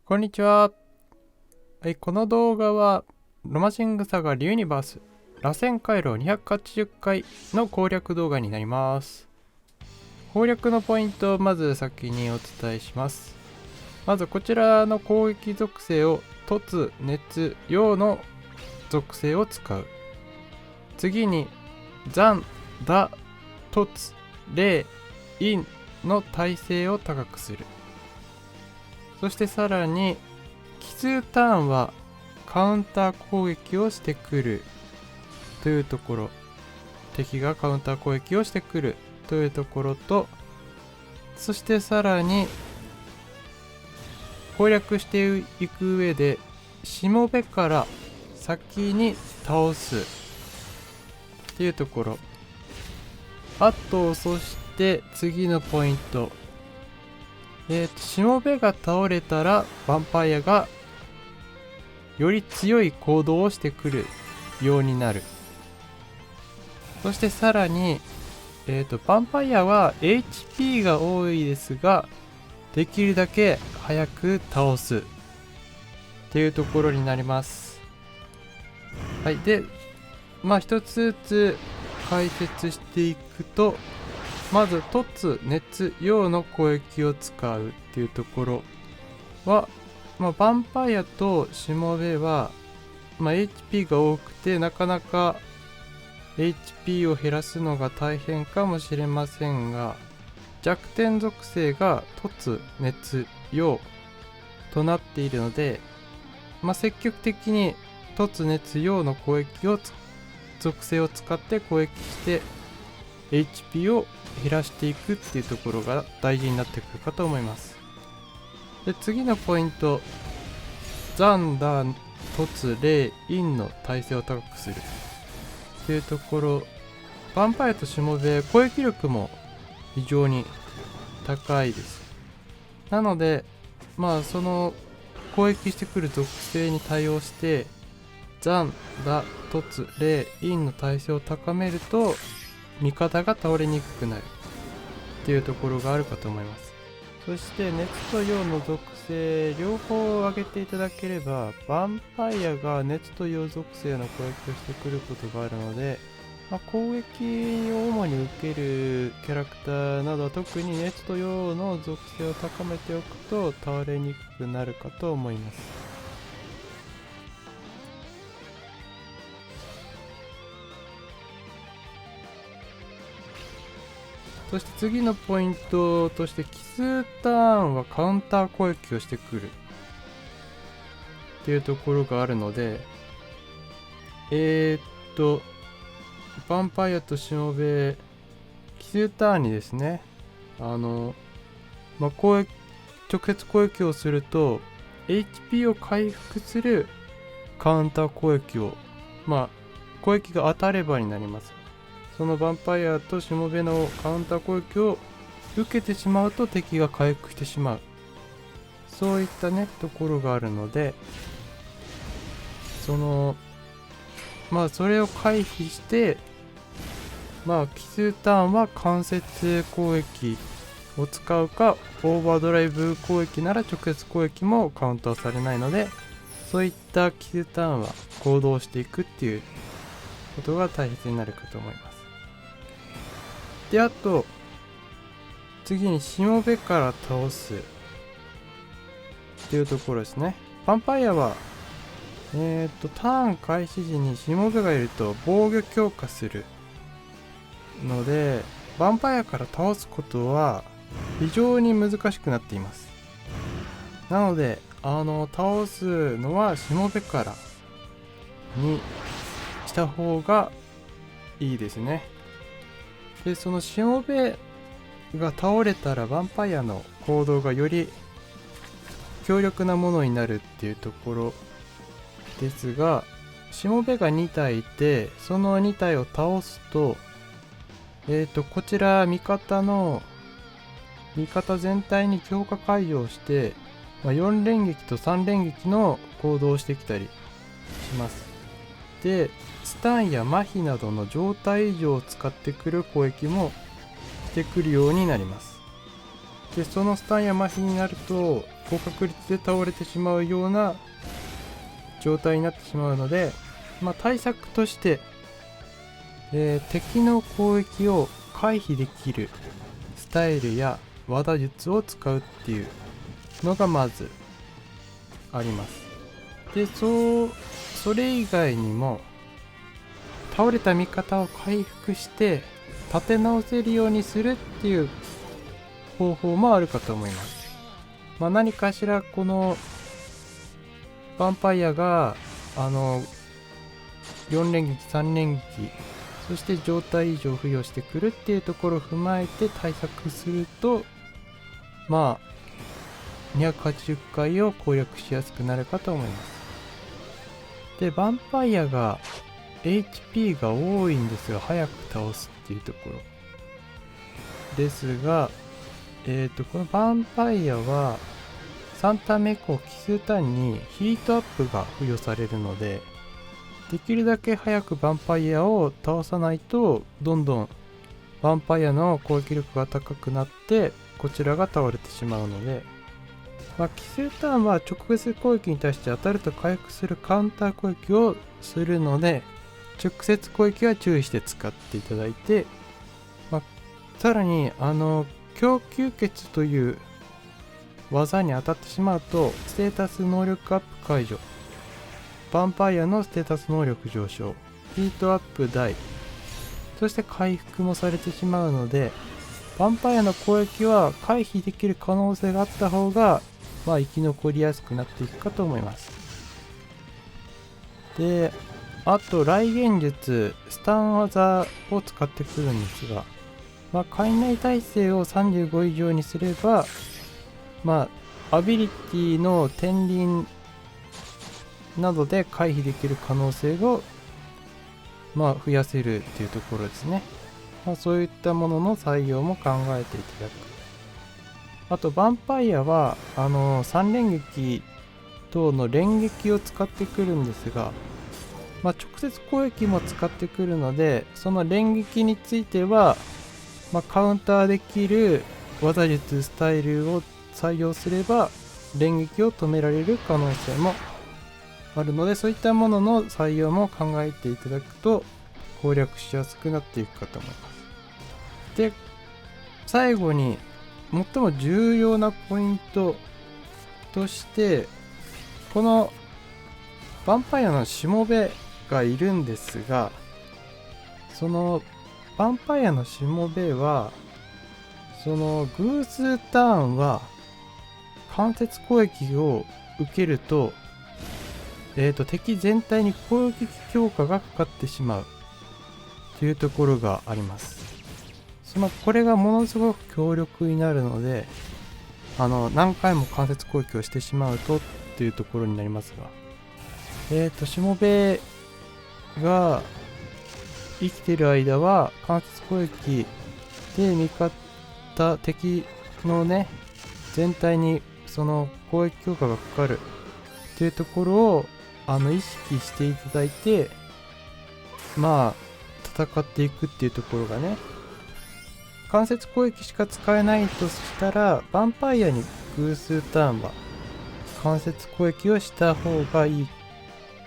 こんにちは。はい、この動画はロマシングサガリユニバース螺旋回路280回の攻略動画になります。攻略のポイントをまず先にお伝えします。まずこちらの攻撃属性を突、熱、陽の属性を使う。次に残、打、突、霊、陰の耐性を高くする。そしてさらに奇数ターンはカウンター攻撃をしてくるというところ、敵がカウンター攻撃をしてくるというところと、そしてさらに攻略していく上でしもべから先に倒すっていうところ。あとそして次のポイント、しもべが倒れたらヴァンパイアがより強い行動をしてくるようになる。そしてさらにヴァンパイアは HP が多いですが、できるだけ早く倒すっていうところになります。はい。で一つずつ解説していくと、まず突、熱、陽の攻撃を使うっていうところは、ヴァンパイアとしもべは、HP が多くてなかなか HP を減らすのが大変かもしれませんが、弱点属性が突、熱、陽となっているので、積極的に突、熱、陽の攻撃を属性を使って攻撃して HP を減らしていくっていうところが大事になってくるかと思います。で、次のポイント、残、打、突、霊、陰の耐性を高くするっていうところ、ヴァンパイアとしもべ攻撃力も非常に高いです。なのでその攻撃してくる属性に対応して残、打、突、霊、陰の耐性を高めると味方が倒れにくくなるっていうところがあるかと思います。そして熱と陽の属性両方上げていただければ、ヴァンパイアが熱と陽属性の攻撃をしてくることがあるので、攻撃を主に受けるキャラクターなどは特に熱と陽の属性を高めておくと倒れにくくなるかと思います。そして次のポイントとして、奇数ターンはカウンター攻撃をしてくるっていうところがあるので、ヴァンパイアとしもべ奇数ターンにですね、直接攻撃をすると HP を回復するカウンター攻撃を攻撃が当たればになります。そのヴァンパイアとしもべのカウンター攻撃を受けてしまうと敵が回復してしまう、そういったところがあるので、それを回避して、奇数ターンは間接攻撃を使うか、オーバードライブ攻撃なら直接攻撃もカウンターされないので、そういった奇数ターンは行動していくっていうことが大切になるかと思います。で、あと次にしもべから倒すっていうところですね。ヴァンパイアはターン開始時にしもべがいると防御強化するので、ヴァンパイアから倒すことは非常に難しくなっています。なので倒すのはしもべからにした方がいいですね。で、そのしもべが倒れたらヴァンパイアの行動がより強力なものになるっていうところですが、しもべが2体いて、その2体を倒すとこちら味方全体に強化解除をして、4連撃と3連撃の行動をしてきたりします。で、スタンや麻痺などの状態異常を使ってくる攻撃もしてくるようになります。で、そのスタンや麻痺になると高確率で倒れてしまうような状態になってしまうので、対策として、敵の攻撃を回避できるスタイルや技術を使うっていうのがまずあります。で、それ以外にも倒れた味方を回復して立て直せるようにするっていう方法もあるかと思います。何かしらこのヴァンパイアが4連撃3連撃そして状態異常を付与してくるっていうところを踏まえて対策すると280回を攻略しやすくなるかと思います。で、ヴァンパイアが HP が多いんですが早く倒すっていうところですが、このヴァンパイアは3ターン目以降奇数ターンにヒートアップが付与されるので、できるだけ早くヴァンパイアを倒さないとどんどんヴァンパイアの攻撃力が高くなってこちらが倒れてしまうので、奇数ターンは直接攻撃に対して当たると回復するカウンター攻撃をするので、直接攻撃は注意して使っていただいて、さらに供給血という技に当たってしまうとステータス能力アップ解除、ヴァンパイアのステータス能力上昇、ヒートアップ大、そして回復もされてしまうので、ヴァンパイアの攻撃は回避できる可能性があった方が生き残りやすくなっていくかと思います。で、あと雷幻術、スタン技を使ってくるんですが、体内耐性を35以上にすればアビリティの天輪などで回避できる可能性を増やせるっていうところですね。そういったものの採用も考えていただく。あとヴァンパイアは3連撃等の連撃を使ってくるんですが、直接攻撃も使ってくるので、その連撃については、カウンターできる技術スタイルを採用すれば連撃を止められる可能性もあるので、そういったものの採用も考えていただくと攻略しやすくなっていくかと思います。で、最後に最も重要なポイントとして、このヴァンパイアのしもべがいるんですが、そのヴァンパイアのしもべはその偶数ターンは間接攻撃を受けると、敵全体に攻撃強化がかかってしまうというところがあります。これがものすごく強力になるので、何回も間接攻撃をしてしまうとっていうところになりますが、しもべが生きてる間は間接攻撃で敵のね全体にその攻撃強化がかかるっていうところを意識していただいて戦っていくっていうところがね、間接攻撃しか使えないとしたらヴァンパイアに偶数ターンは間接攻撃をした方がいい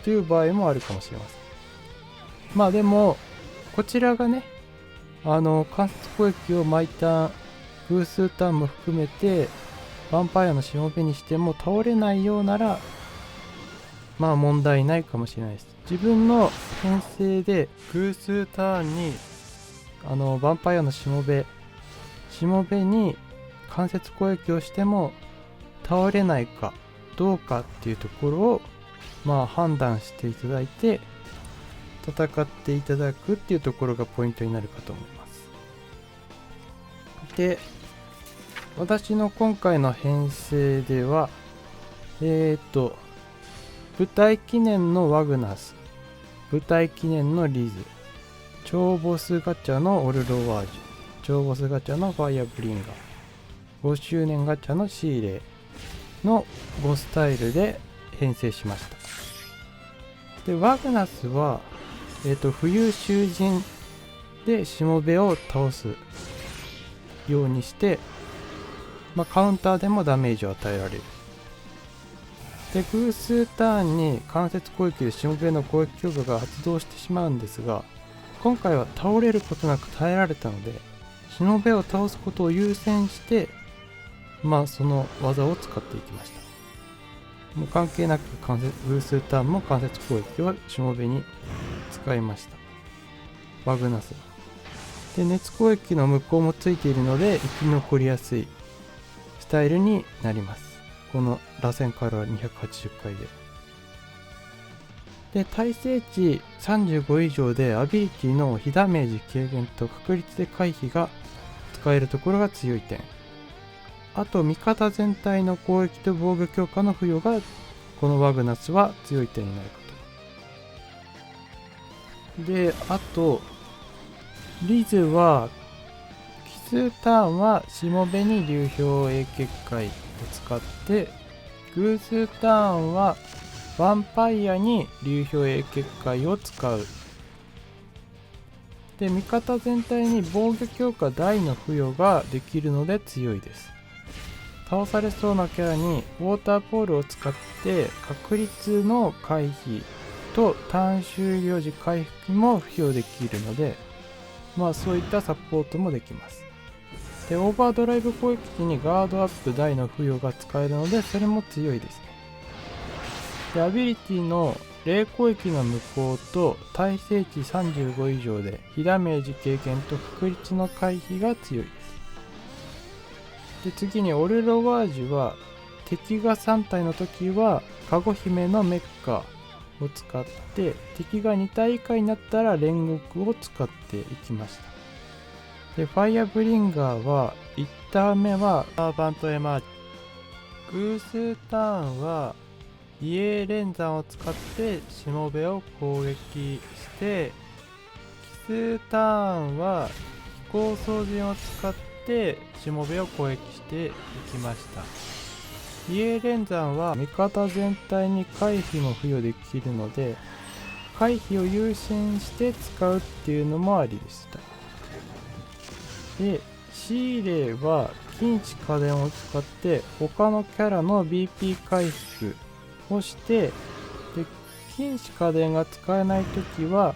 という場合もあるかもしれません。でもこちらがね間接攻撃を毎ターン偶数ターンも含めてヴァンパイアのしもべにしても倒れないようなら問題ないかもしれないです。自分の編成で偶数ターンにヴァンパイアのしもべに間接攻撃をしても倒れないかどうかっていうところを判断していただいて戦っていただくっていうところがポイントになるかと思います。で、私の今回の編成では舞台記念のワグナス、舞台記念のリズ、超ボスガチャのオルロワージュ、超ボスガチャのファイアブリンガー、5周年ガチャのシーレイの5スタイルで編成しました。で、ワグナスは浮遊囚人でしもべを倒すようにして、カウンターでもダメージを与えられる。で偶数ターンに間接攻撃でしもべの攻撃強化が発動してしまうんですが、今回は倒れることなく耐えられたので、しもべを倒すことを優先して、その技を使っていきました。もう関係なく偶数ターンも間接攻撃をしもべに使いました。ワグナスで熱攻撃の無効もついているので生き残りやすいスタイルになります。この螺旋から280回で耐性値35以上でアビリティの非ダメージ軽減と確率で回避が使えるところが強い点。あと味方全体の攻撃と防御強化の付与がこのワグナスは強い点になることで、あとリズは奇数ターンはしもべに流氷影結界を使って、偶数ターンはヴァンパイアに流氷影結界を使う。で味方全体に防御強化大の付与ができるので強いです。倒されそうなキャラにウォーターポールを使って確率の回避とターン終了時回復も付与できるので、そういったサポートもできます。でオーバードライブ攻撃時にガードアップ大の付与が使えるので、それも強いですね。でアビリティの霊攻撃の無効と耐性値35以上で非ダメージ軽減と確率の回避が強いです。で次にオルロワージュは敵が3体の時はカゴ姫のメッカを使って、敵が2体以下になったら煉獄を使っていきました。でファイアブリンガーは1ターン目はサーバントエマージ偶数ターンは異影連山を使ってしもべを攻撃して、奇数ターンは飛行操陣を使ってしもべを攻撃していきました。異影連山は味方全体に回避も付与できるので、回避を優先して使うっていうのもありでした。でシーレイは近地家電を使って他のキャラの BP 回復をして、で近視家電が使えないときは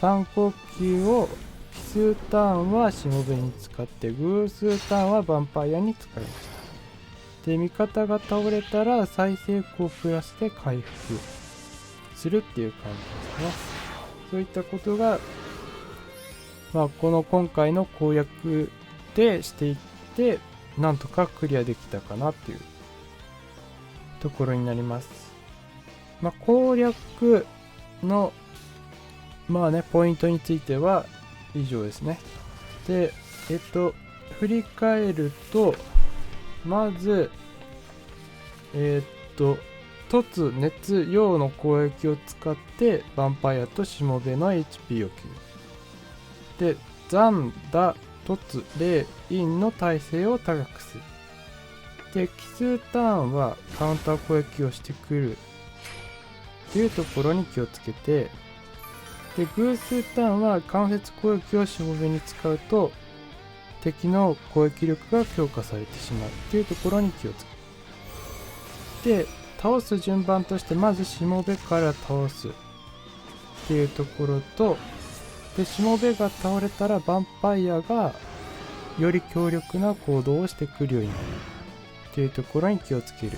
3呼吸を奇数ターンはしもべに使って偶数ターンはヴァンパイアに使いました。で味方が倒れたら再成功プラスで回復するっていう感じですね。そういったことがこの今回の攻略でしていってなんとかクリアできたかなっていうところになります。攻略のポイントについては以上ですね。で振り返ると、まず突熱陽の攻撃を使ってヴァンパイアとしもべの HP を切る。で残打突霊陰の耐性を高くする。で奇数ターンはカウンター攻撃をしてくるというところに気をつけて、で偶数ターンは間接攻撃をしもべに使うと敵の攻撃力が強化されてしまうというところに気をつけて、倒す順番としてまずしもべから倒すっていうところと、でしもべが倒れたらヴァンパイアがより強力な行動をしてくるようになるというところに気をつける。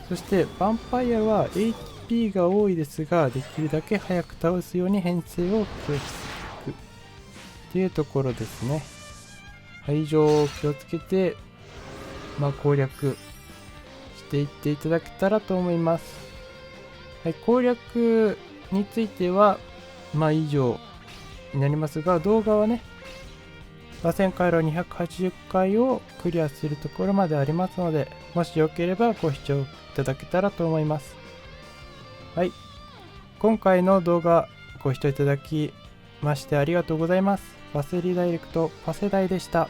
そしてヴァンパイアは HP が多いですが、できるだけ早く倒すように編成を気をつけるというところですね。以上気をつけて、攻略していっていただけたらと思います。攻略については以上になりますが、動画はね螺旋回路280回をクリアするところまでありますので、もしよければご視聴いただけたらと思います。今回の動画ご視聴いただきましてありがとうございます。パセリダイレクトパセダイでした。